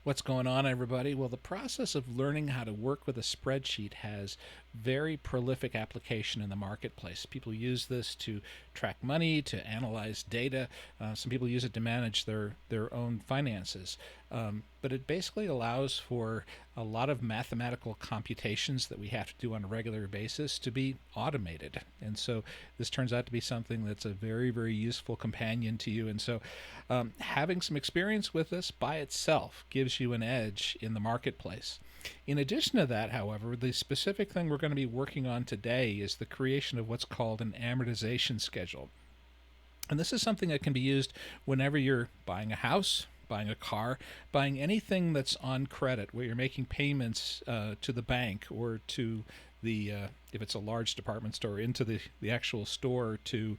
What's going on, everybody? Well, the process of learning how to work with a spreadsheet has very prolific application in the marketplace. People use this to track money, to analyze data. Some people use it to manage their own finances. But it basically allows for a lot of mathematical computations that we have to do on a regular basis to be automated. And so this turns out to be something that's a very, very useful companion to you. And so having some experience with this by itself gives you an edge in the marketplace. In addition to that, however, the specific thing we're going to be working on today is the creation of what's called an amortization schedule. And this is something that can be used whenever you're buying a house, buying a car, buying anything that's on credit, where you're making payments to the bank or to the if it's a large department store, into the actual store to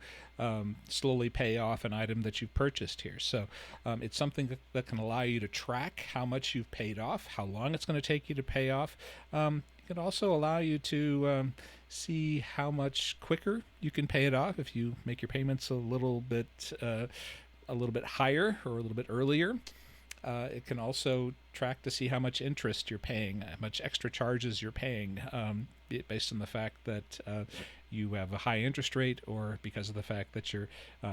slowly pay off an item that you've purchased here. So it's something that can allow you to track how much you've paid off, how long it's going to take you to pay off. It can also allow you to see how much quicker you can pay it off if you make your payments a little bit higher or a little bit earlier. It can also track to see how much interest you're paying, how much extra charges you're paying, based on the fact that you have a high interest rate, or because of the fact that you're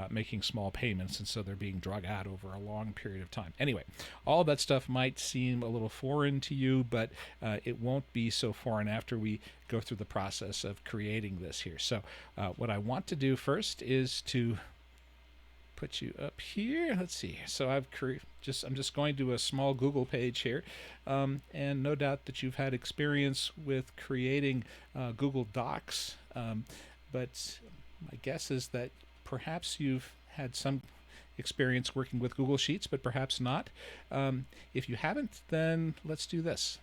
making small payments and so they're being drug out over a long period of time. Anyway, all of that stuff might seem a little foreign to you, but it won't be so foreign after we go through the process of creating this here. So what I want to do first is to put you up here. Let's see. So I'm just going to a small Google page here, and no doubt that you've had experience with creating Google Docs, but my guess is that perhaps you've had some experience working with Google Sheets, but perhaps not. If you haven't, then let's do this.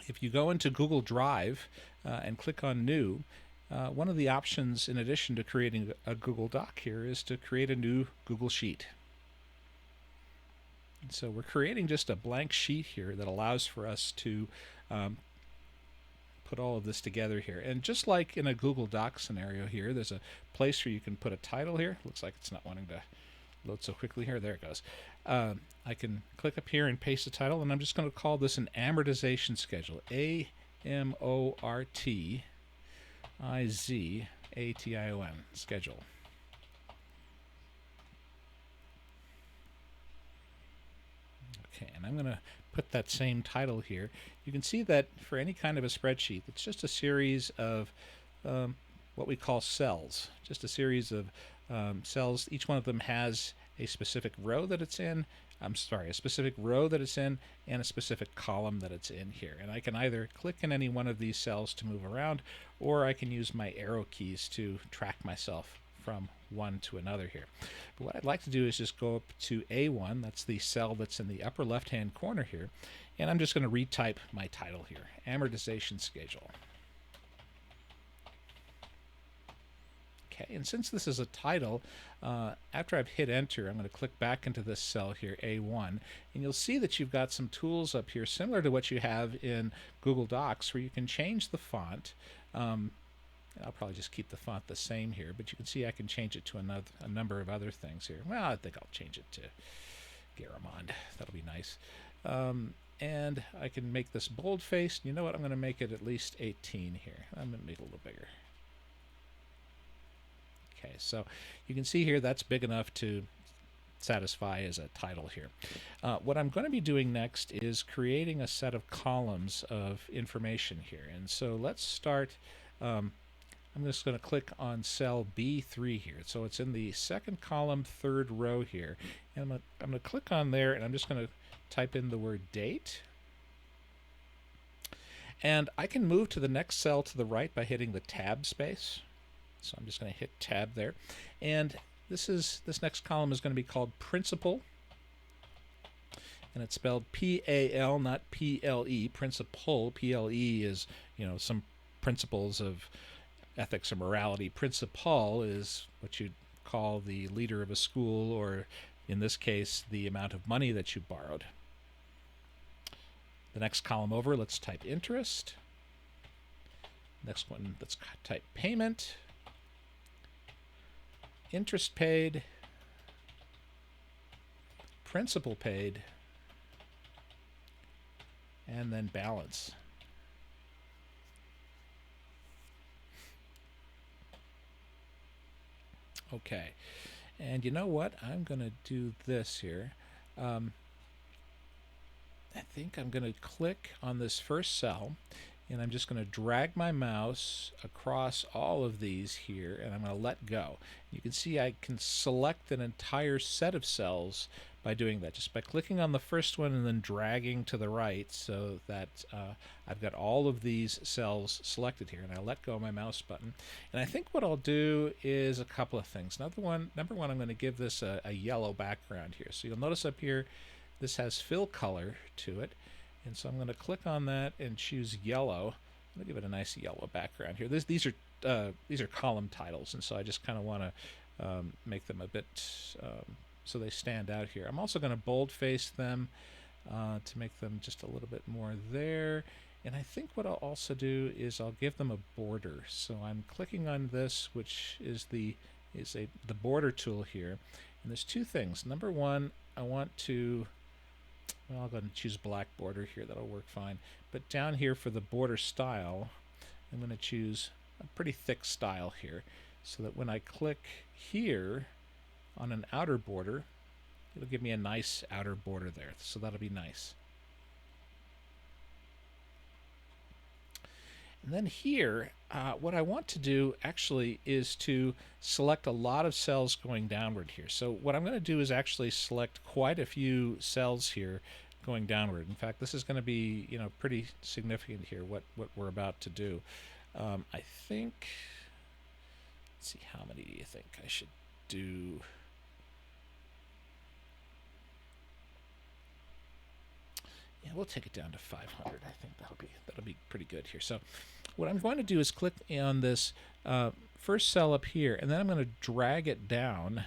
If you go into Google Drive and click on New, one of the options, in addition to creating a Google Doc here, is to create a new Google Sheet. And so we're creating just a blank sheet here that allows for us to put all of this together here. And just like in a Google Doc scenario here, there's a place where you can put a title here. Looks like it's not wanting to load so quickly here. There it goes. I can click up here and paste a title, and I'm just going to call this an amortization schedule. AMORTIZATION schedule. Okay, and I'm going to put that same title here. You can see that for any kind of a spreadsheet, it's just a series of what we call cells, just a series of cells. Each one of them has a specific row that it's in. A specific row that it's in, and a specific column that it's in here. And I can either click in any one of these cells to move around, or I can use my arrow keys to track myself from one to another here. But what I'd like to do is just go up to A1, that's the cell that's in the upper left-hand corner here, and I'm just going to retype my title here, amortization schedule. Okay, and since this is a title, after I've hit enter, I'm going to click back into this cell here, A1, and you'll see that you've got some tools up here similar to what you have in Google Docs, where you can change the font. I'll probably just keep the font the same here, but you can see I can change it to a number of other things here. Well, I think I'll change it to Garamond. That'll be nice. And I can make this bold-faced. You know what? I'm going to make it at least 18 here. I'm going to make it a little bigger. Okay, so you can see here that's big enough to satisfy as a title here. What I'm going to be doing next is creating a set of columns of information here. And so let's start. I'm just going to click on cell B3 here. So it's in the second column, third row here. And I'm going to click on there, and I'm just going to type in the word date. And I can move to the next cell to the right by hitting the tab space. So I'm just going to hit tab there. And this next column is going to be called principal. And it's spelled P-A-L, not P-L-E. Principal. P-L-E is, some principles of ethics or morality. Principal is what you'd call the leader of a school, or in this case, the amount of money that you borrowed. The next column over, let's type interest. Next one, let's type payment. Interest paid, principal paid, and then balance. Okay, and you know what? I'm going to do this here. I think I'm going to click on this first cell, and I'm just going to drag my mouse across all of these here, and I'm going to let go. You can see I can select an entire set of cells by doing that, just by clicking on the first one and then dragging to the right, so that I've got all of these cells selected here, and I let go of my mouse button. And I think what I'll do is a couple of things. Number one, I'm going to give this a yellow background here. So you'll notice up here this has fill color to it, and so I'm going to click on that and choose yellow. I'm going to give it a nice yellow background here. These are column titles, and so I just kind of want to make them a bit so they stand out here. I'm also going to boldface them to make them just a little bit more there. And I think what I'll also do is I'll give them a border. So I'm clicking on this, which is the border tool here. And there's two things. Number one, I want to, well, I'll go ahead and choose black border here. That'll work fine. But down here for the border style, I'm going to choose a pretty thick style here, so that when I click here on an outer border, it'll give me a nice outer border there. So that'll be nice. And then here, what I want to do actually is to select a lot of cells going downward here. So what I'm going to do is actually select quite a few cells here going downward. In fact, this is going to be, you know, pretty significant here, what we're about to do. I think, let's see, how many do you think I should do? Yeah, we'll take it down to 500. I think that'll be pretty good here. So what I'm going to do is click on this first cell up here, and then I'm going to drag it down,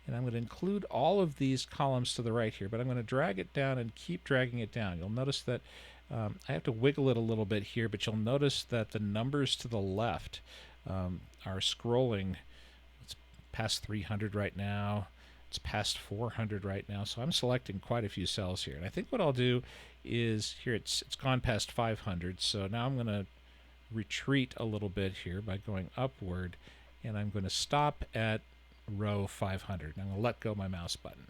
and I'm going to include all of these columns to the right here, but I'm going to drag it down and keep dragging it down. You'll notice that I have to wiggle it a little bit here, but you'll notice that the numbers to the left are scrolling. It's past 300 right now. It's past 400 right now, so I'm selecting quite a few cells here. And I think what I'll do is, here it's gone past 500, so now I'm going to retreat a little bit here by going upward, and I'm going to stop at row 500. And I'm going to let go of my mouse button.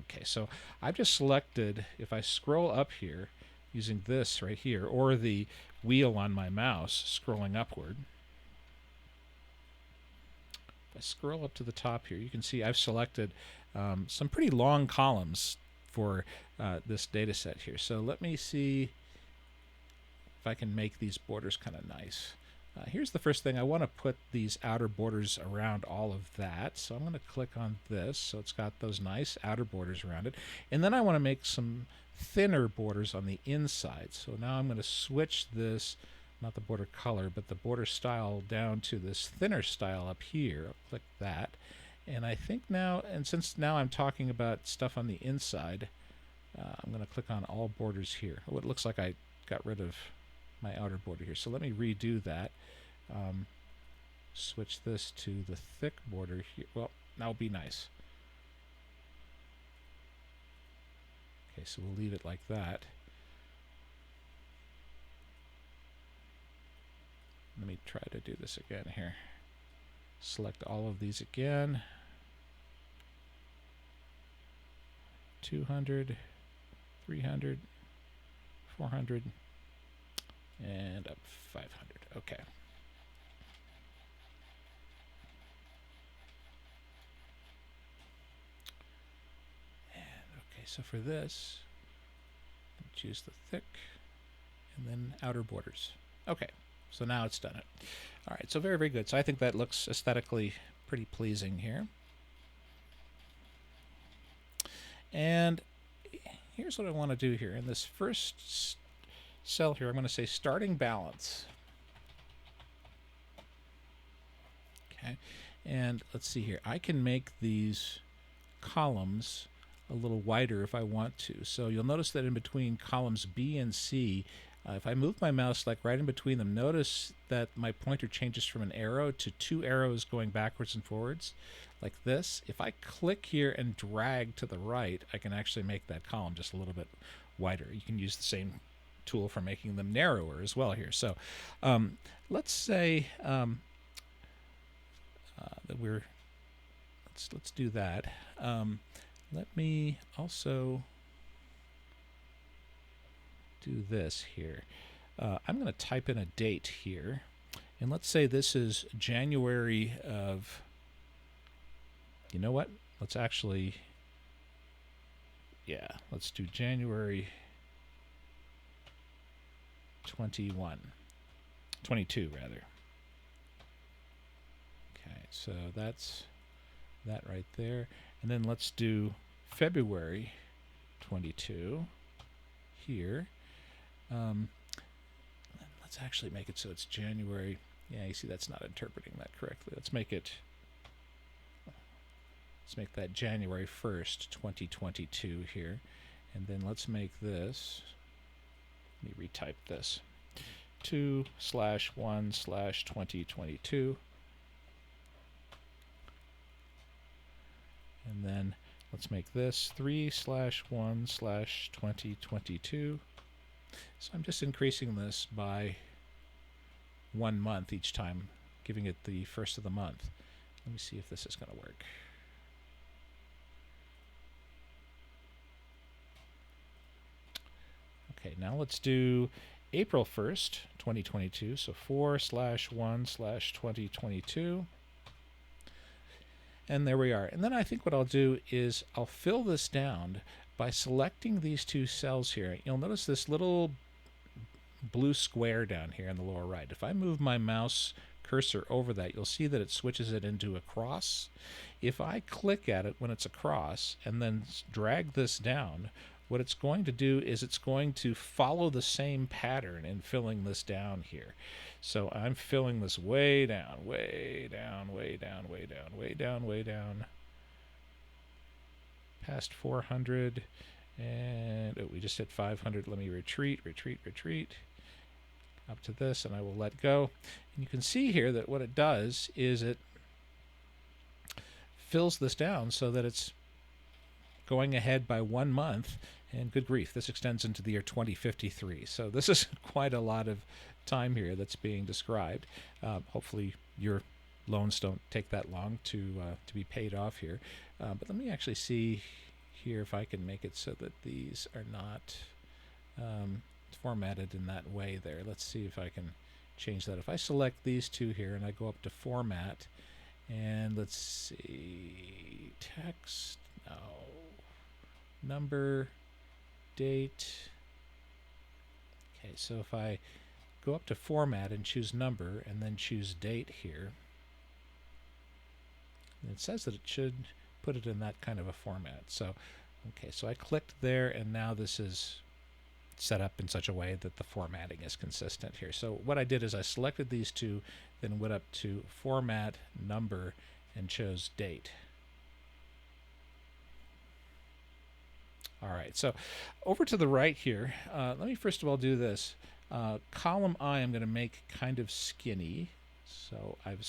Okay, so I've just selected, if I scroll up here using this right here, or the wheel on my mouse scrolling upward, if I scroll up to the top here, you can see I've selected some pretty long columns for this data set here. So let me see if I can make these borders kind of nice. Here's the first thing. I want to put these outer borders around all of that. So I'm going to click on this, so it's got those nice outer borders around it. And then I want to make some thinner borders on the inside. So now I'm going to switch this, not the border color, but the border style down to this thinner style up here. I'll click that. And I think now, and since now I'm talking about stuff on the inside, I'm going to click on all borders here. Oh, it looks like I got rid of my outer border here. So let me redo that. Switch this to the thick border here. Well, that'll be nice. Okay, so we'll leave it like that. Let me try to do this again here. Select all of these again. 200, 300, 400, and up 500. Okay. So for this, choose the thick and then outer borders. Okay, so now it's done it. All right, so very, very good. So I think that looks aesthetically pretty pleasing here. And here's what I want to do here. In this first cell here, I'm going to say starting balance. Okay, and let's see here. I can make these columns a little wider if I want to. So you'll notice that in between columns B and C, if I move my mouse like right in between them, notice that my pointer changes from an arrow to two arrows going backwards and forwards like this. If I click here and drag to the right, I can actually make that column just a little bit wider. You can use the same tool for making them narrower as well here. So let's say that let's do that. Let me also do this here. I'm going to type in a date here, and let's say this is January of, you know what? Let's actually, yeah, let's do January 22 rather. Okay, so that's that right there. And then let's do February 22 here. Let's actually make it so it's January. Yeah, you see that's not interpreting that correctly. Let's make that January 1st, 2022 here. And then let's make this, let me retype this, 2/1/2022. And then let's make this 3/1/2022. So I'm just increasing this by 1 month each time, giving it the first of the month. Let me see if this is going to work. Okay, now let's do April 1st, 2022. So 4/1/2022. And there we are. And then I think what I'll do is I'll fill this down by selecting these two cells here. You'll notice this little blue square down here in the lower right. If I move my mouse cursor over that, you'll see that it switches it into a cross. If I click at it when it's a cross and then drag this down, what it's going to do is it's going to follow the same pattern in filling this down here. So I'm filling this way down, way down, way down, way down, way down, way down, past 400, and oh, we just hit 500. Let me retreat, up to this, and I will let go. And you can see here that what it does is it fills this down so that it's going ahead by 1 month, and good grief, this extends into the year 2053. So this is quite a lot of time here that's being described. Hopefully your loans don't take that long to be paid off here. But let me actually see here if I can make it so that these are not formatted in that way there. Let's see if I can change that. If I select these two here and I go up to Format, and let's see, text, no, number, date. Okay, so if I go up to Format and choose Number and then choose Date here, it says that it should put it in that kind of a format. So, okay, so I clicked there, and now this is set up in such a way that the formatting is consistent here. So what I did is I selected these two, then went up to Format, Number, and chose Date. All right, so over to the right here, let me first of all do this. Column I I'm going to make kind of skinny. So I've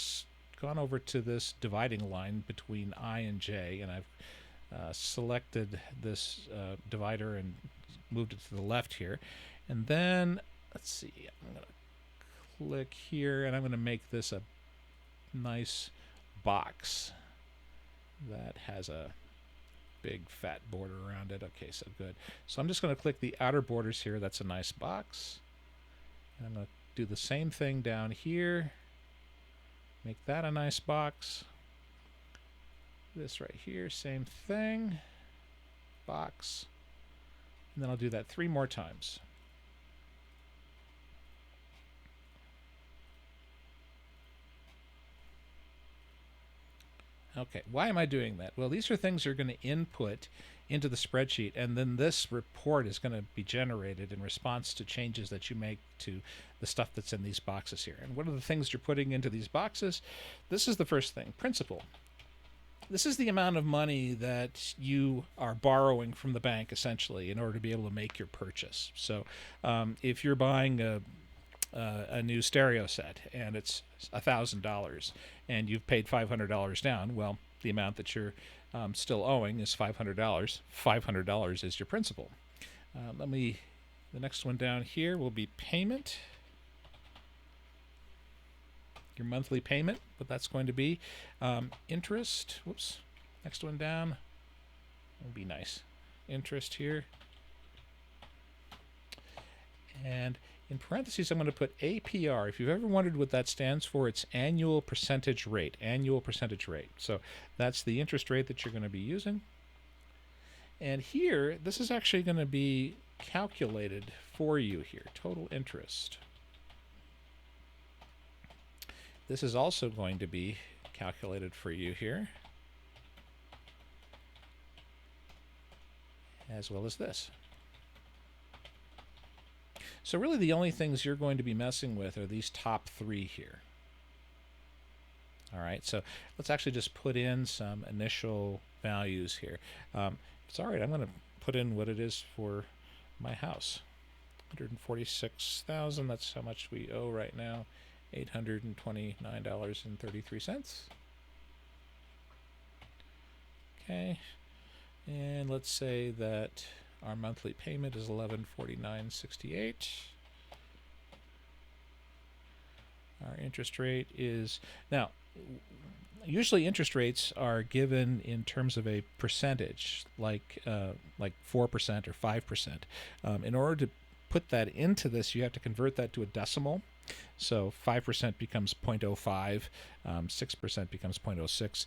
gone over to this dividing line between I and J, and I've selected this divider and moved it to the left here. And then, let's see, I'm going to click here, and I'm going to make this a nice box that has a big fat border around it. Okay, so good. So I'm just going to click the outer borders here. That's a nice box. And I'm going to do the same thing down here. Make that a nice box. This right here, same thing. Box. And then I'll do that 3 more times. Okay, why am I doing that? Well, these are things you're going to input into the spreadsheet, and then this report is going to be generated in response to changes that you make to the stuff that's in these boxes here. And what are the things you're putting into these boxes? This is the first thing, principal. This is the amount of money that you are borrowing from the bank, essentially, in order to be able to make your purchase. So if you're buying a new stereo set and it's $1,000 and you've paid $500 down, well, the amount that you're still owing is $500. $500 is your principal. The next one down here will be payment. Your monthly payment, what that's going to be. Interest, whoops, next one down. Will be nice. Interest here. And in parentheses, I'm going to put APR. If you've ever wondered what that stands for, it's annual percentage rate. Annual percentage rate. So that's the interest rate that you're going to be using. And here, this is actually going to be calculated for you here. Total interest. This is also going to be calculated for you here, as well as this. So really the only things you're going to be messing with are these top three here. All right, so let's actually just put in some initial values here. It's all right, I'm going to put in what it is for my house. $146,000, that's how much we owe right now. $829.33. Okay, and let's say that our monthly payment is $1149.68. Our interest rate is, now usually interest rates are given in terms of a percentage, like 4% or 5%. In order to put that into this, you have to convert that to a decimal. So 5% becomes 0.05, 6% becomes 0.06,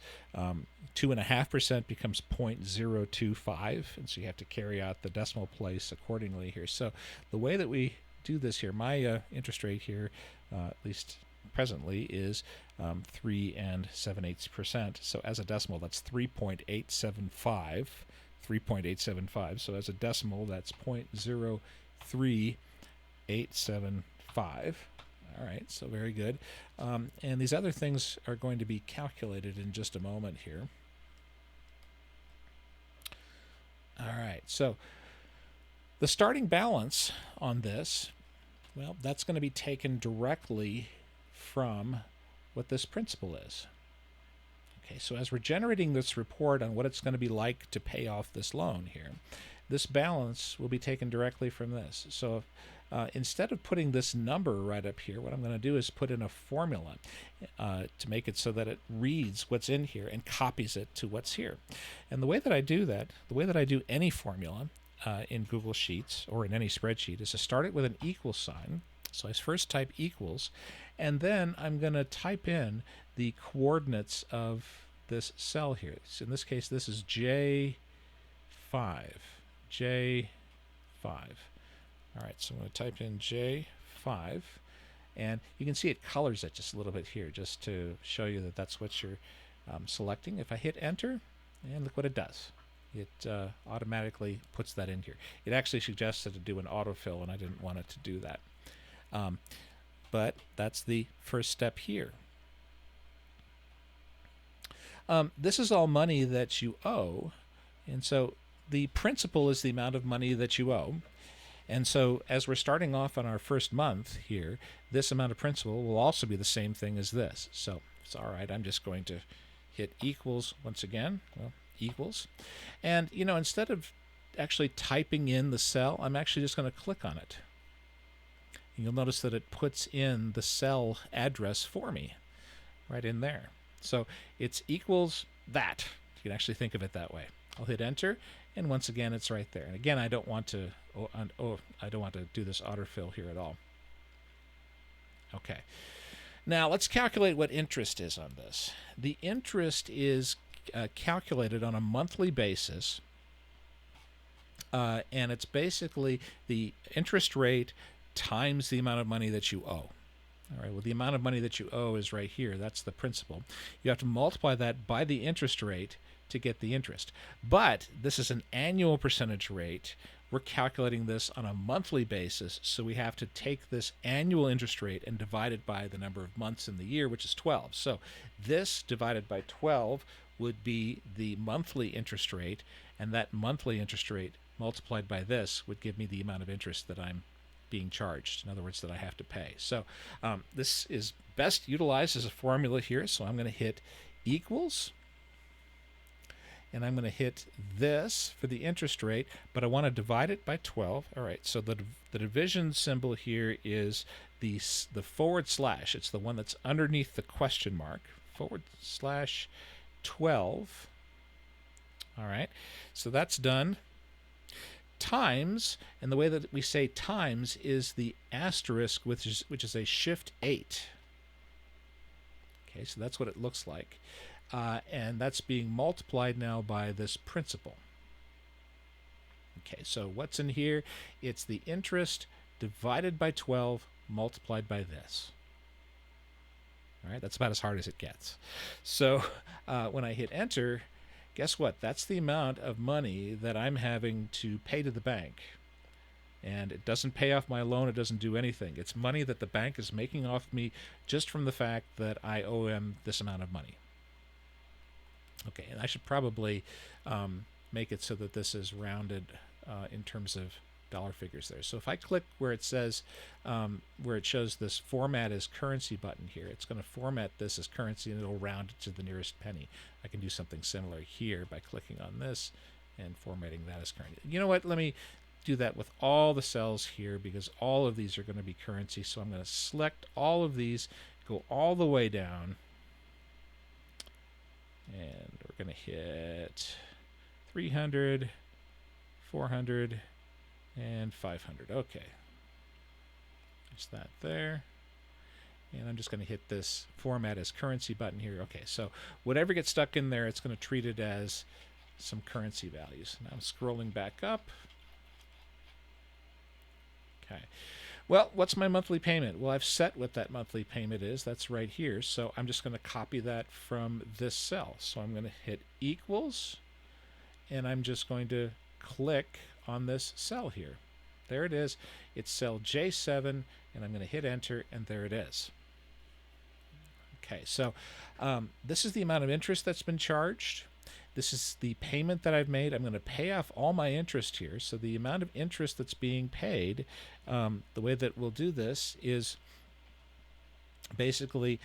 2.5% becomes 0.025, and so you have to carry out the decimal place accordingly here. So the way that we do this here, my interest rate here, at least presently, is 3 7/8%. So as a decimal, that's 3.875. 3.875. So as a decimal, that's 0.03875. All right, so very good. And these other things are going to be calculated in just a moment here. All right, so the starting balance on this, well, that's going to be taken directly from what this principal is. Okay, so as we're generating this report on what it's going to be like to pay off this loan here, this balance will be taken directly from this. So instead of putting this number right up here, what I'm going to do is put in a formula to make it so that it reads what's in here and copies it to what's here. And the way that I do that, the way that I do any formula in Google Sheets or in any spreadsheet, is to start it with an equal sign. So I first type equals, and then I'm going to type in the coordinates of this cell here. So in this case, this is J5. J5. All right, so I'm going to type in J5, and you can see it colors it just a little bit here, just to show you that that's what you're selecting. If I hit enter, and look what it does. It automatically puts that in here. It actually suggested to do an autofill, and I didn't want it to do that. But that's the first step here. This is all money that you owe, and so the principal is the amount of money that you owe. And so as we're starting off on our first month here, this amount of principal will also be the same thing as this. So it's all right, I'm just going to hit equals once again. Well, equals. And, you know, instead of actually typing in the cell, I'm actually just going to click on it. And you'll notice that it puts in the cell address for me right in there. So it's equals that. You can actually think of it that way. I'll hit enter, and once again it's right there. And again, I don't want to do this autofill here at all. Okay. Now let's calculate what interest is on this. The interest is calculated on a monthly basis, and it's basically the interest rate times the amount of money that you owe. All right, well, the amount of money that you owe is right here. That's the principal. You have to multiply that by the interest rate to get the interest. But this is an annual percentage rate. We're calculating this on a monthly basis, so we have to take this annual interest rate and divide it by the number of months in the year, which is 12. So this divided by 12 would be the monthly interest rate, and that monthly interest rate multiplied by this would give me the amount of interest that I'm being charged, in other words, that I have to pay. So this is best utilized as a formula here, so I'm going to hit equals, and I'm going to hit this for the interest rate, but I want to divide it by 12. All right, so the division symbol here is the forward slash. It's the one that's underneath the question mark, /12. All right, so that's done. Times, and the way that we say times is the asterisk, which is a shift 8. Okay, so that's what it looks like. And that's being multiplied now by this principal. Okay, so what's in here? It's the interest divided by 12 multiplied by this. All right, that's about as hard as it gets. So when I hit enter, guess what? That's the amount of money that I'm having to pay to the bank. And it doesn't pay off my loan. It doesn't do anything. It's money that the bank is making off me just from the fact that I owe them this amount of money. Okay, and I should probably make it so that this is rounded in terms of dollar figures there. So if I click where it says, where it shows this format as currency button here, it's going to format this as currency and it'll round it to the nearest penny. I can do something similar here by clicking on this and formatting that as currency. You know what? Let me do that with all the cells here because all of these are going to be currency. So I'm going to select all of these, go all the way down, and we're going to hit 300, 400, and 500. Okay. There's that there. And I'm just going to hit this format as currency button here. Okay, so whatever gets stuck in there, it's going to treat it as some currency values. Now I'm scrolling back up. Okay. Well, what's my monthly payment? Well, I've set what that monthly payment is. That's right here. So I'm just going to copy that from this cell. So I'm going to hit equals, and I'm just going to click on this cell here. There it is. It's cell J7, and I'm going to hit enter, and there it is. Okay, so this is the amount of interest that's been charged. This is the payment that I've made. I'm going to pay off all my interest here. So the amount of interest that's being paid, the way that we'll do this is basically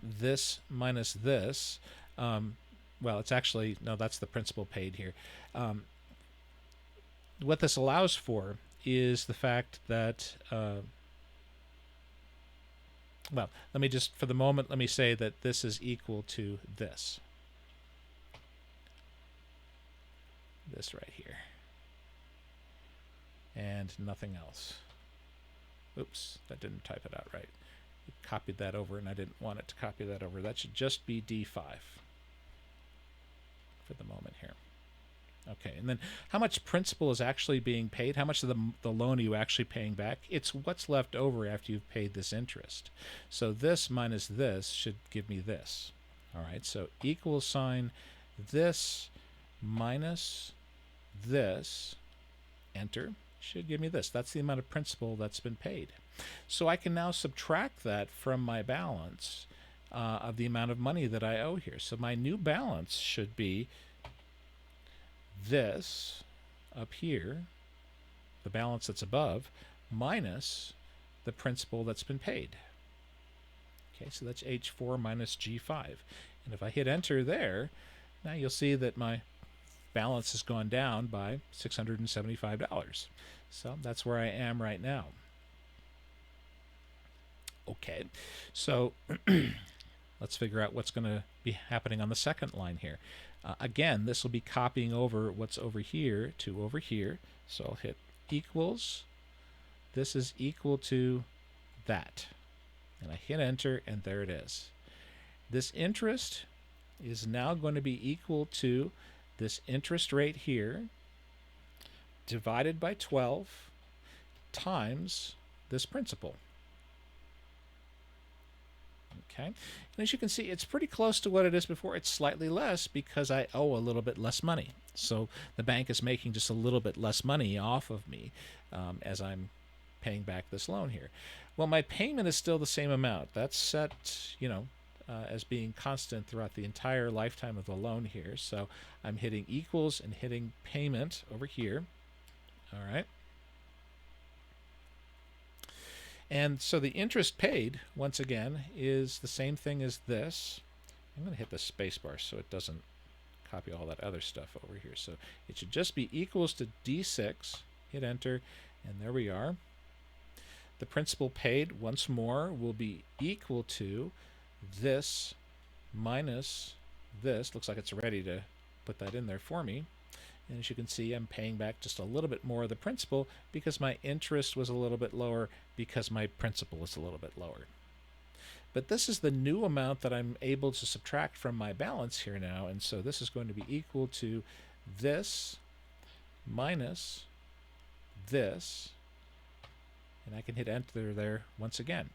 this minus this. Well, it's actually, no, that's the principal paid here. What this allows for is the fact that, well, let me just, for the moment, let me say that this is equal to this. This right here. And nothing else. Oops, that didn't type it out right. It copied that over, and I didn't want it to copy that over. That should just be D5 for the moment here. Okay, and then how much principal is actually being paid? How much of the loan are you actually paying back? It's what's left over after you've paid this interest. So this minus this should give me this. All right, so equal sign this minus this, enter, should give me this. That's the amount of principal that's been paid. So I can now subtract that from my balance of the amount of money that I owe here. So my new balance should be this up here, the balance that's above, minus the principal that's been paid. Okay, so that's H4 minus G5. And if I hit enter there, now you'll see that my balance has gone down by $675. So that's where I am right now. Okay, so let's figure out what's going to be happening on the second line here. Again, this will be copying over what's over here to over here. So I'll hit equals. This is equal to that. And I hit enter, and there it is. This interest is now going to be equal to this interest rate here divided by 12 times this principal. Okay, and as you can see, it's pretty close to what it is before. It's slightly less because I owe a little bit less money. So the bank is making just a little bit less money off of me as I'm paying back this loan here. Well, my payment is still the same amount. That's set, you know, as being constant throughout the entire lifetime of the loan here. So I'm hitting equals and hitting payment over here. All right. And so the interest paid, once again, is the same thing as this. I'm going to hit the space bar so it doesn't copy all that other stuff over here. So it should just be equals to D6, hit enter, and there we are. The principal paid, once more, will be equal to this minus this. Looks like it's ready to put that in there for me. And as you can see, I'm paying back just a little bit more of the principal because my interest was a little bit lower because my principal is a little bit lower. But this is the new amount that I'm able to subtract from my balance here now, and so this is going to be equal to this minus this, and I can hit enter there once again.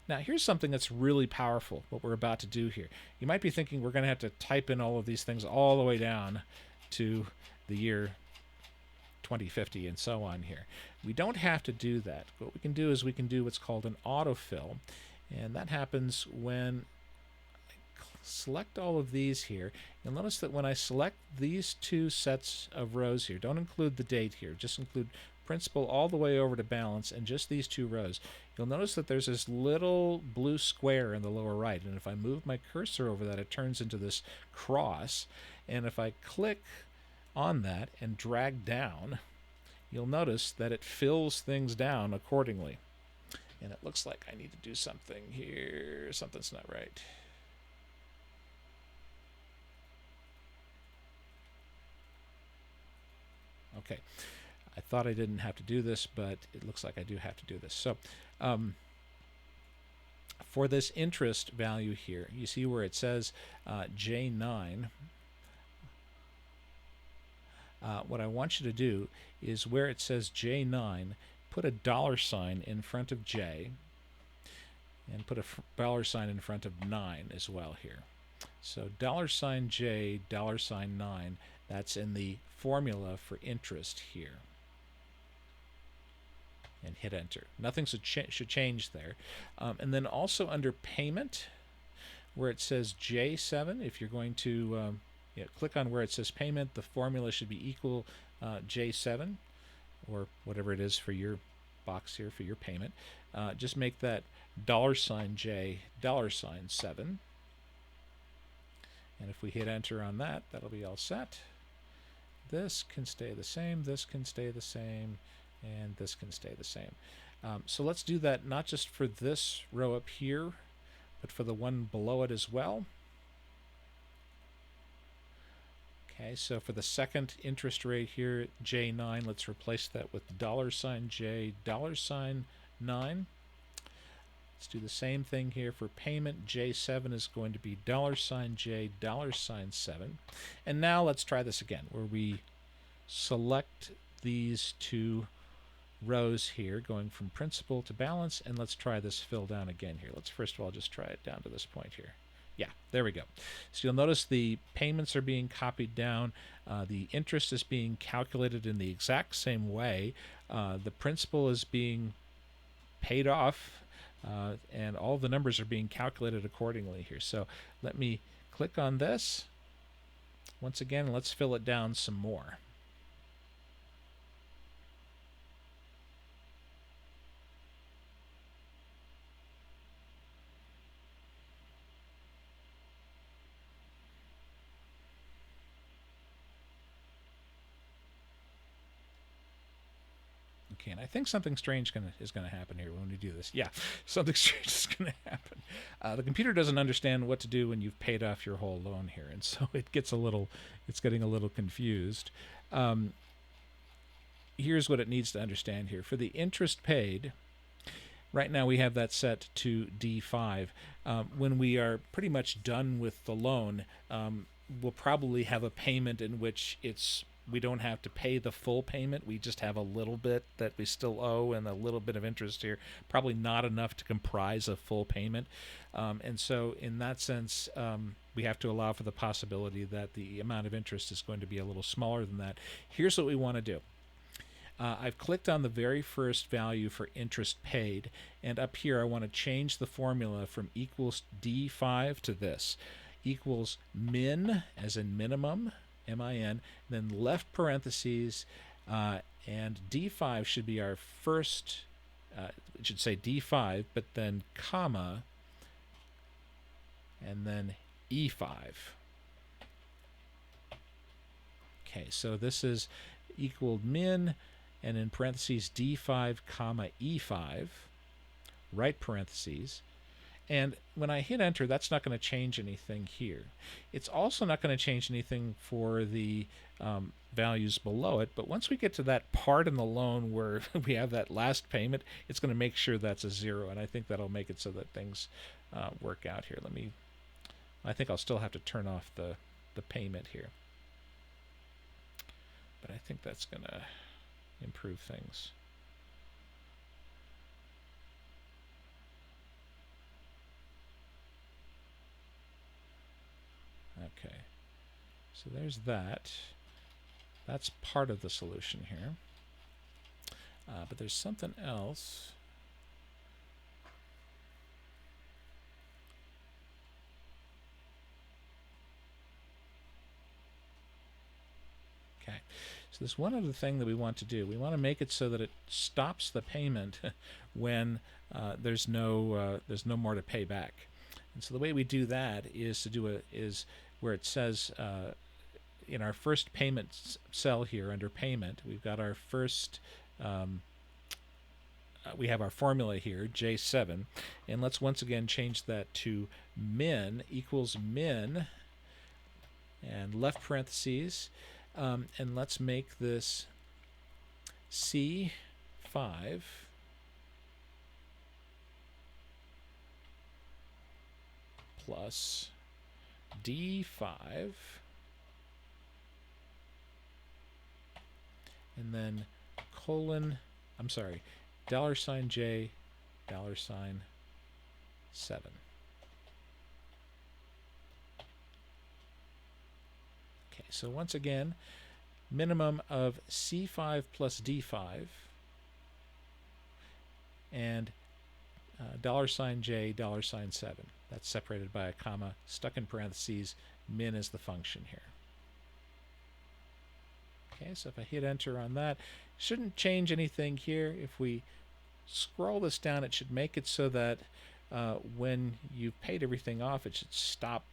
Now here's something that's really powerful, what we're about to do here. You might be thinking we're going to have to type in all of these things all the way down to the year 2050 and so on here. We don't have to do that. What we can do is we can do what's called an autofill, and that happens when I select all of these here. You'll notice that when I select these two sets of rows here, don't include the date here, just include principal all the way over to balance and just these two rows, you'll notice that there's this little blue square in the lower right, and if I move my cursor over that, it turns into this cross, and if I click on that and drag down, you'll notice that it fills things down accordingly. And it looks like I need to do something here. Something's not right. Okay. I thought I didn't have to do this, but it looks like I do have to do this. So for this interest value here, you see where it says J9. What I want you to do is where it says J9, put a $sign in front of J and put a $sign in front of 9 as well here. So $sign J, $sign 9, that's in the formula for interest here. And hit enter. Nothing should change there. And then also under payment, where it says J7, if you're going to click on where it says payment, the formula should be equal J7, or whatever it is for your box here for your payment. Just make that $sign J, $sign 7. And if we hit enter on that, that'll be all set. This can stay the same, this can stay the same, and this can stay the same. So let's do that not just for this row up here, but for the one below it as well. Okay, so for the second interest rate here, J9, let's replace that with $sign J, $sign 9. Let's do the same thing here for payment. J7 is going to be $sign J, $sign 7. And now let's try this again, where we select these two rows here, going from principal to balance, and let's try this fill down again here. Let's first of all just try it down to this point here. Yeah, there we go. So you'll notice the payments are being copied down. The interest is being calculated in the exact same way. The principal is being paid off, and all the numbers are being calculated accordingly here. So let me click on this once again, and let's fill it down some more. Okay, and I think something strange is going to happen here when we do this. Yeah, something strange is going to happen. The computer doesn't understand what to do when you've paid off your whole loan here, and so it's getting a little confused. Here's what it needs to understand here. For the interest paid, right now we have that set to D5. When we are pretty much done with the loan, we'll probably have a payment in which we don't have to pay the full payment. We just have a little bit that we still owe and a little bit of interest here. Probably not enough to comprise a full payment. And so in that sense, we have to allow for the possibility that the amount of interest is going to be a little smaller than that. Here's what we want to do. I've clicked on the very first value for interest paid, and up here I want to change the formula from equals D5 to this. Equals min, as in minimum, M-I-N, then left parentheses, and D5 should be our first, it should say D5, but then comma, and then E5. Okay, so this is equal min, and in parentheses D5 comma E5, right parentheses. And when I hit enter, that's not going to change anything here. It's also not going to change anything for the values below it. But once we get to that part in the loan where we have that last payment, it's going to make sure that's a 0. And I think that'll make it so that things work out here. I think I'll still have to turn off the payment here. But I think that's going to improve things. Okay, so there's that. That's part of the solution here. But there's something else. Okay, so there's one other thing that we want to do. We want to make it so that it stops the payment when there's no more to pay back. And so the way we do that is where it says in our first payment cell here under payment, we've got our first, we have our formula here, J7, and let's once again change that to min equals min, and left parentheses, and let's make this C5 plus D5, and then $J, $7. Okay, so once again, minimum of C5 plus D5 and $J, $7. That's separated by a comma, stuck in parentheses. Min is the function here. Okay, so if I hit enter on that, shouldn't change anything here. If we scroll this down, it should make it so that when you've paid everything off, it should stop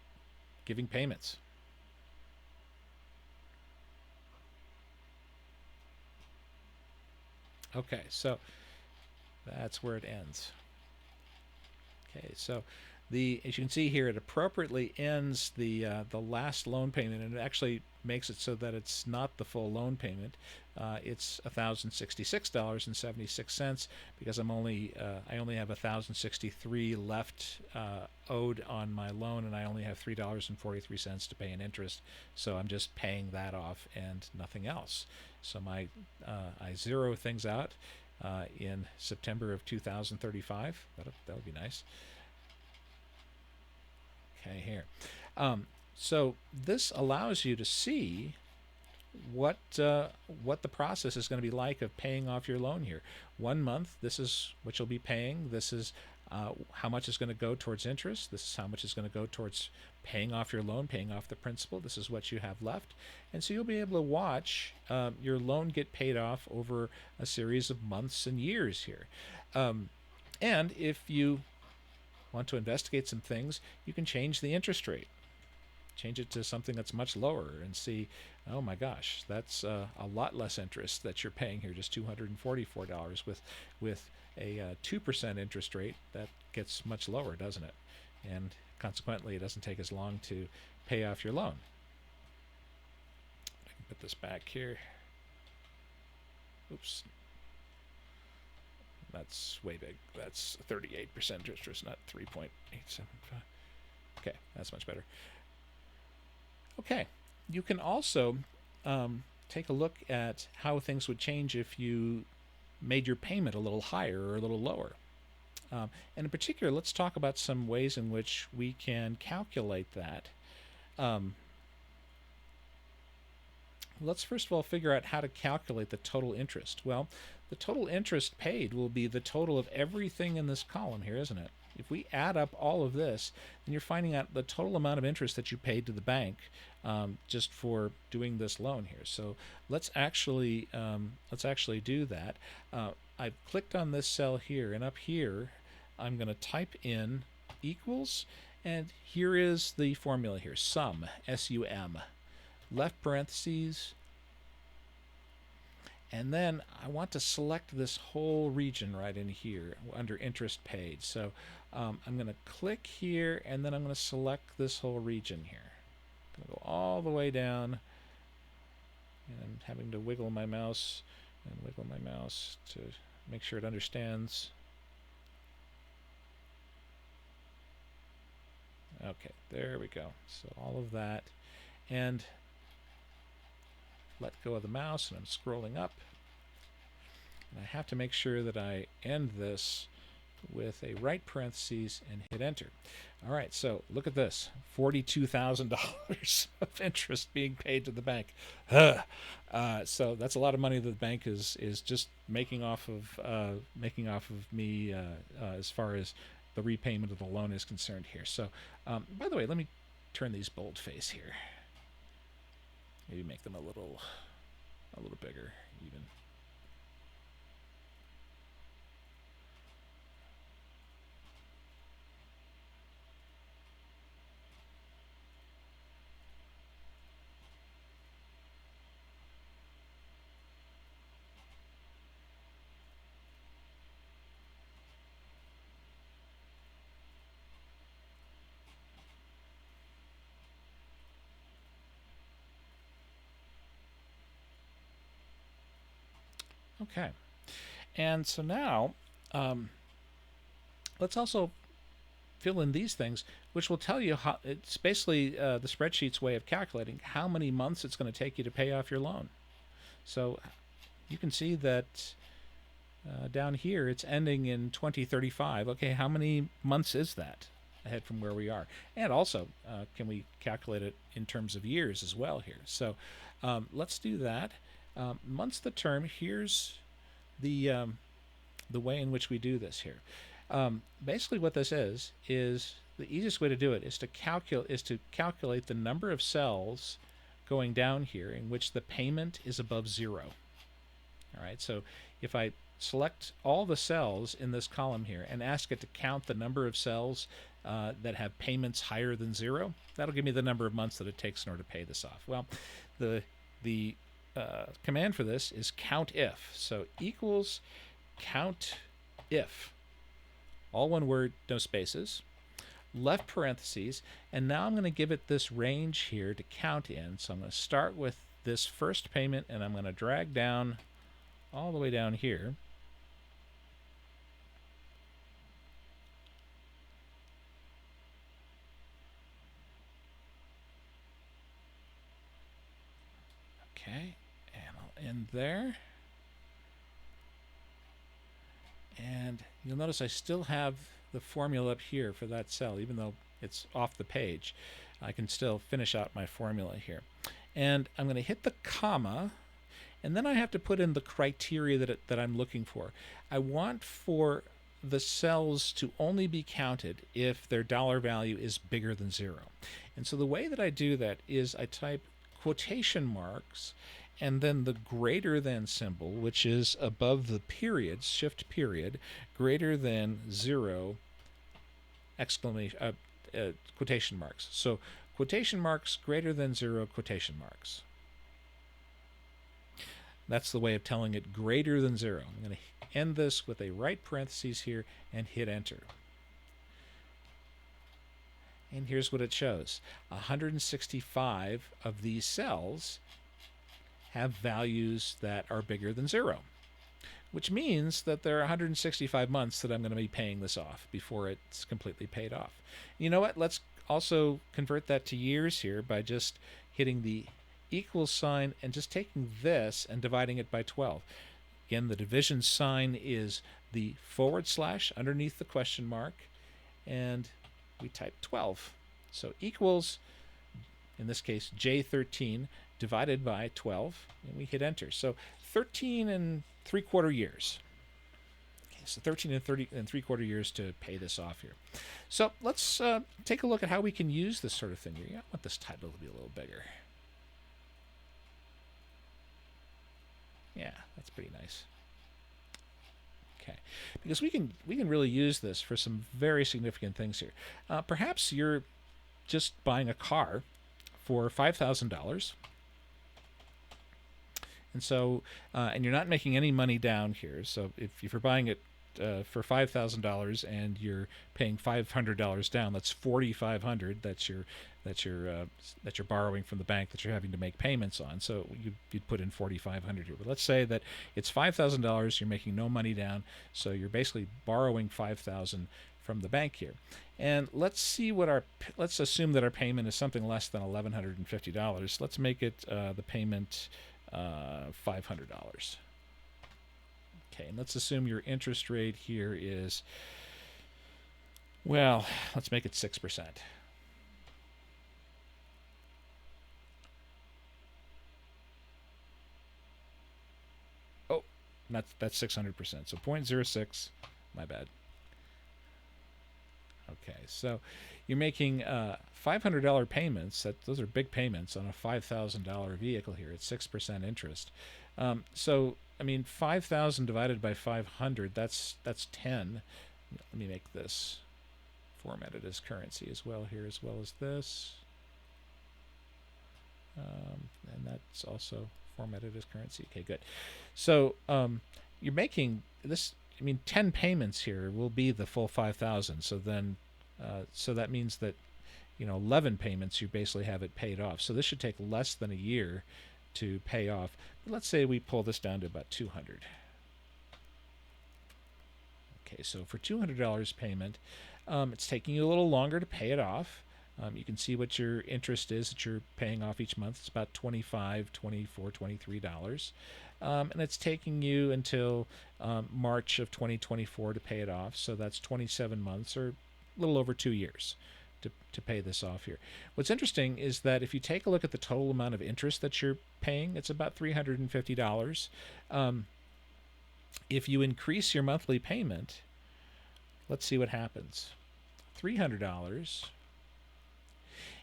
giving payments. Okay, so that's where it ends. Okay, so as you can see here, it appropriately ends the last loan payment, and it actually makes it so that it's not the full loan payment. It's $1,066.76 because I only have $1,063 left owed on my loan, and I only have $3.43 to pay in interest. So I'm just paying that off and nothing else. So I zero things out in September of 2035. That would be nice. Okay, here. So this allows you to see what the process is going to be like of paying off your loan here. 1 month, this is what you'll be paying. This is how much is going to go towards interest. This is how much is going to go towards paying off your loan, paying off the principal. This is what you have left. And so you'll be able to watch your loan get paid off over a series of months and years here. And if you want to investigate some things, you can change the interest rate. Change it to something that's much lower and see, oh my gosh, that's a lot less interest that you're paying here, just $244 with a 2% interest rate. That gets much lower, doesn't it? And consequently, it doesn't take as long to pay off your loan. I can put this back here. Oops. That's way big. That's 38% interest, not 3.875. Okay, that's much better. Okay, you can also take a look at how things would change if you made your payment a little higher or a little lower. And in particular, let's talk about some ways in which we can calculate that. Let's first of all figure out how to calculate the total interest. Well, the total interest paid will be the total of everything in this column here, isn't it? If we add up all of this, then you're finding out the total amount of interest that you paid to the bank just for doing this loan here. So let's actually do that. I've clicked on this cell here, and up here I'm going to type in equals, and here is the formula here, sum, S-U-M. Left parentheses, And then I want to select this whole region right in here under interest paid. So I'm going to click here, and then I'm going to select this whole region here. I'm going to go all the way down, and I'm having to wiggle my mouse to make sure it understands. Okay, there we go. So all of that, and let go of the mouse, and I'm scrolling up. And I have to make sure that I end this with a right parentheses and hit enter. All right, so look at this, $42,000 of interest being paid to the bank. So that's a lot of money that the bank is just making off of me as far as the repayment of the loan is concerned here. So, by the way, let me turn these boldface here. Maybe make them a little bigger even. Okay, and so now let's also fill in these things, which will tell you how. It's basically the spreadsheet's way of calculating how many months it's going to take you to pay off your loan. So you can see that down here it's ending in 2035. Okay, how many months is that ahead from where we are? And also, can we calculate it in terms of years as well here? So let's do that. Months the term. Here's the way in which we do this here. Basically, what this is the easiest way to do it is to calculate the number of cells going down here in which the payment is above 0. All right. So if I select all the cells in this column here and ask it to count the number of cells that have payments higher than 0, that'll give me the number of months that it takes in order to pay this off. Well, the command for this is COUNTIF. So equals COUNTIF. All one word, no spaces. Left parentheses. And now I'm going to give it this range here to count in. So I'm going to start with this first payment, and I'm going to drag down all the way down here. Okay, and I'll end there. And you'll notice I still have the formula up here for that cell, even though it's off the page. I can still finish out my formula here. And I'm going to hit the comma, and then I have to put in the criteria that I'm looking for. I want for the cells to only be counted if their dollar value is bigger than 0. And so the way that I do that is I type quotation marks and then the greater than symbol, which is above the period, shift period, greater than 0, exclamation, quotation marks. So quotation marks, greater than 0, quotation marks. That's the way of telling it greater than 0. I'm going to end this with a right parentheses here and hit enter. And here's what it shows. 165 of these cells have values that are bigger than 0, which means that there are 165 months that I'm going to be paying this off before it's completely paid off. You know what? Let's also convert that to years here by just hitting the equals sign and just taking this and dividing it by 12. Again, the division sign is the / underneath the question mark, and we type 12. So equals, in this case, J13 divided by 12, and we hit enter. So 13 3/4 years. Okay, so 13 3/4 years to pay this off here. So let's take a look at how we can use this sort of thing here. I want this title to be a little bigger. Yeah, that's pretty nice. Okay, because we can really use this for some very significant things here. Perhaps you're just buying a car for $5,000, And so, and you're not making any money down here. So if you're buying it for $5,000 and you're paying $500 down, that's $4,500. That you're borrowing from the bank that you're having to make payments on. So you'd put in $4,500 here. But let's say that it's $5,000. You're making no money down, so you're basically borrowing $5,000 from the bank here. And let's assume that our payment is something less than $1,150. Let's make it the payment $500. Okay, and let's assume your interest rate here is, well, let's make it 6%. Oh, that's 600%. So 0.06, my bad. Okay, so you're making $500 payments. Those are big payments on a $5,000 vehicle here at 6% interest. So I mean, 5,000 divided by 500, that's 10. Let me make this formatted as currency as well here, as well as this. And that's also formatted as currency. Okay, good. So you're making this, I mean, 10 payments here will be the full 5,000. So then, so that means that, 11 payments, you basically have it paid off. So this should take less than a year to pay off. But let's say we pull this down to about 200. Okay, so for $200 payment, it's taking you a little longer to pay it off. You can see what your interest is that you're paying off each month. It's about $25, $24, $23. And it's taking you until March of 2024 to pay it off. So that's 27 months, or a little over 2 years to pay this off here. What's interesting is that if you take a look at the total amount of interest that you're paying, it's about $350. If you increase your monthly payment, let's see what happens. $300.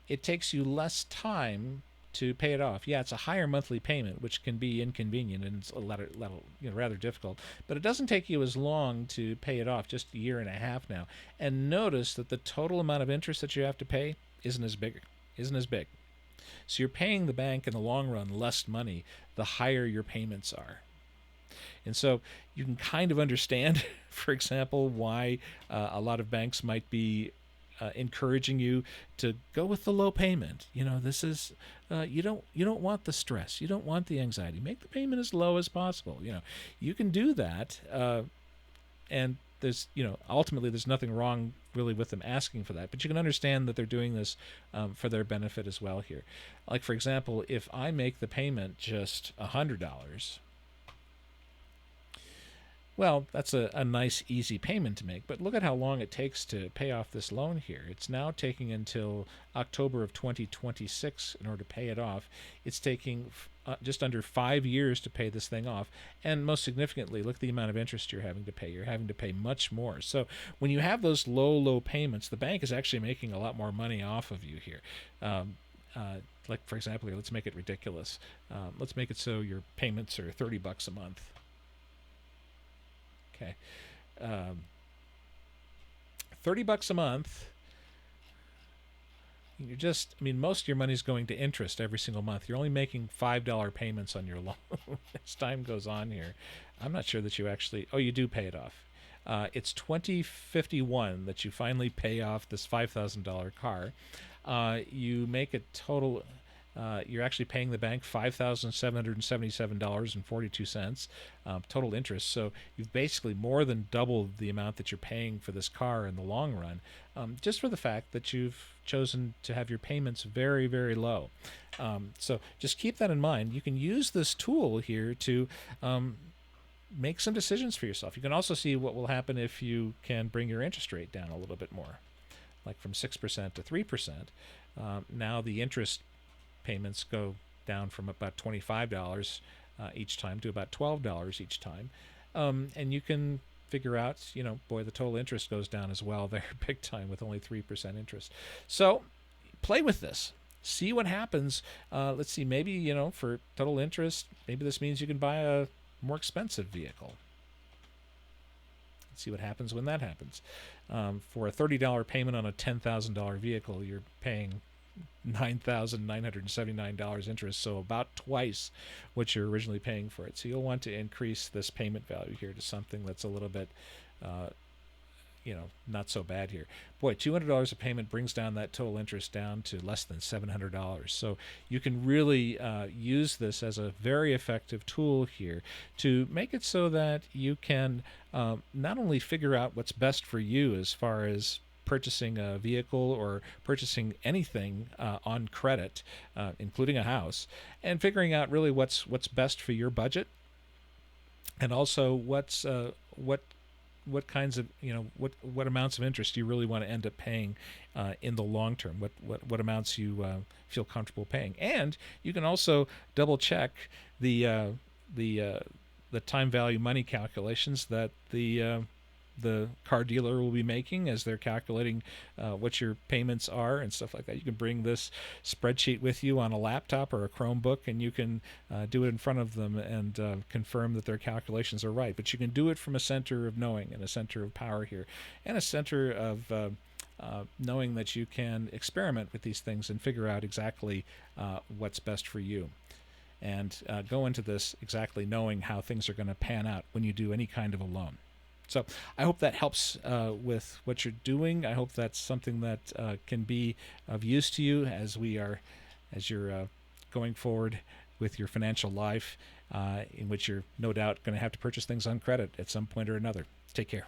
It takes you less time to pay it off. Yeah, it's a higher monthly payment, which can be inconvenient and it's rather difficult. But it doesn't take you as long to pay it off, just a year and a half now. And notice that the total amount of interest that you have to pay isn't as big. So you're paying the bank in the long run less money the higher your payments are. And so you can kind of understand, for example, why a lot of banks might be encouraging you to go with the low payment. This is you don't want the stress, you don't want the anxiety. Make the payment as low as possible. You can do that, and there's ultimately there's nothing wrong really with them asking for that. But you can understand that they're doing this for their benefit as well here. Like for example, if I make the payment just $100. Well, that's a nice, easy payment to make, but look at how long it takes to pay off this loan here. It's now taking until October of 2026 in order to pay it off. It's taking just under 5 years to pay this thing off, and most significantly, look at the amount of interest you're having to pay. You're having to pay much more. So when you have those low payments, the bank is actually making a lot more money off of you here. Like, for example, here, let's make it ridiculous. Let's make it so your payments are $30 a month. Okay, $30 a month. Most of your money is going to interest every single month. You're only making $5 payments on your loan. As time goes on here, I'm not sure that you actually. Oh, you do pay it off. It's 2051 that you finally pay off this $5,000 car. You make a total. You're actually paying the bank $5,777.42 total interest. So you've basically more than doubled the amount that you're paying for this car in the long run, just for the fact that you've chosen to have your payments very, very low. So just keep that in mind. You can use this tool here to make some decisions for yourself. You can also see what will happen if you can bring your interest rate down a little bit more, like from 6% to 3%. Now the interest payments go down from about $25 each time to about $12 each time. And you can figure out, boy, the total interest goes down as well there big time with only 3% interest. So play with this. See what happens. Let's see, maybe, for total interest, maybe this means you can buy a more expensive vehicle. Let's see what happens when that happens. For a $30 payment on a $10,000 vehicle, you're paying $9,979 interest, so about twice what you're originally paying for it. So you'll want to increase this payment value here to something that's a little bit uh, not so bad here. Boy, $200 a payment brings down that total interest down to less than $700. So you can really use this as a very effective tool here to make it so that you can not only figure out what's best for you as far as purchasing a vehicle or purchasing anything on credit, including a house, and figuring out really what's best for your budget, and also what kinds of what amounts of interest you really want to end up paying in the long term, what amounts you feel comfortable paying. And you can also double check the the time value money calculations that the car dealer will be making as they're calculating what your payments are and stuff like that. You can bring this spreadsheet with you on a laptop or a Chromebook, and you can do it in front of them and confirm that their calculations are right. But you can do it from a center of knowing and a center of power here, and a center of knowing that you can experiment with these things and figure out exactly what's best for you, and go into this exactly knowing how things are going to pan out when you do any kind of a loan. So I hope that helps with what you're doing. I hope that's something that can be of use to you as you're going forward with your financial life, in which you're no doubt going to have to purchase things on credit at some point or another. Take care.